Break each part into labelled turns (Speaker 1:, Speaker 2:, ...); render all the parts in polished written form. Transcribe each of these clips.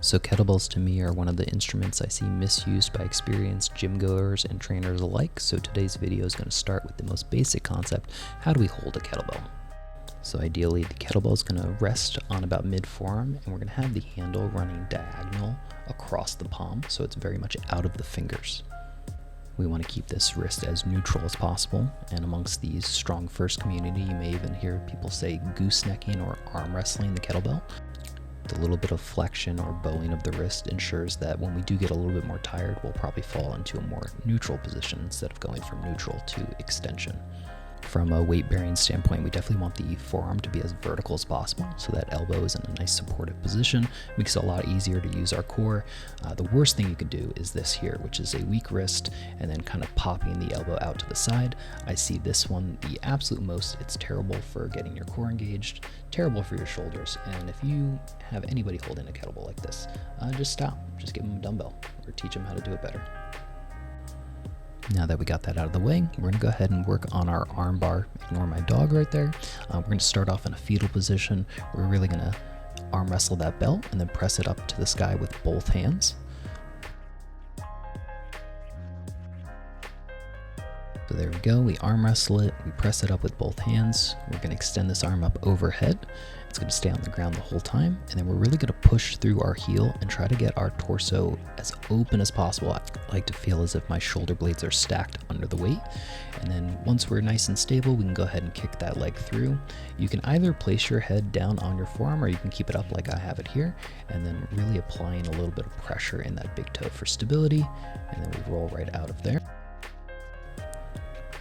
Speaker 1: So kettlebells to me are one of the instruments I see misused by experienced gym goers and trainers alike, so today's video is going to start with the most basic concept: how do we hold a kettlebell? So ideally the kettlebell is going to rest on about mid-forearm, and we're going to have the handle running diagonal across the palm, so it's very much out of the fingers. We want to keep this wrist as neutral as possible, and amongst the strong first community you may even hear people say goosenecking or arm wrestling the kettlebell. The little bit of flexion or bowing of the wrist ensures that when we do get a little bit more tired, we'll probably fall into a more neutral position instead of going from neutral to extension. From a weight bearing standpoint, we definitely want the forearm to be as vertical as possible so that elbow is in a nice supportive position. Makes it a lot easier to use our core. The worst thing you could do is this here, which is a weak wrist and then kind of popping the elbow out to the side. I see this one the absolute most. It's terrible for getting your core engaged, terrible for your shoulders, and if you have anybody holding a kettlebell like this, just stop. Just give them a dumbbell or teach them how to do it better. Now that we got that out of the way, we're going to go ahead and work on our arm bar. Ignore my dog right there. We're going to start off in a fetal position. We're really going to arm wrestle that bell and then press it up to the sky with both hands. So there we go, we arm wrestle it, we press it up with both hands. We're going to extend this arm up overhead. It's going to stay on the ground the whole time, and then we're really going to push through our heel and try to get our torso as open as possible. I like to feel as if my shoulder blades are stacked under the weight, and then once we're nice and stable, we can go ahead and kick that leg through. You can either place your head down on your forearm or you can keep it up like I have it here, and then really applying a little bit of pressure in that big toe for stability, and then we roll right out of there.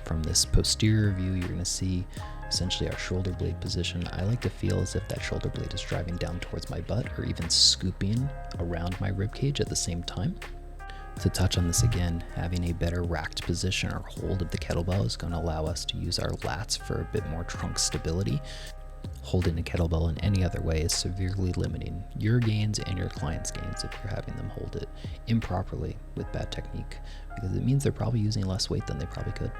Speaker 1: From this posterior view, you're going to see essentially our shoulder blade position. I like to feel as if that shoulder blade is driving down towards my butt or even scooping around my rib cage at the same time. To touch on this again, having a better racked position or hold of the kettlebell is going to allow us to use our lats for a bit more trunk stability. Holding a kettlebell in any other way is severely limiting your gains and your client's gains if you're having them hold it improperly with bad technique, because it means they're probably using less weight than they probably could.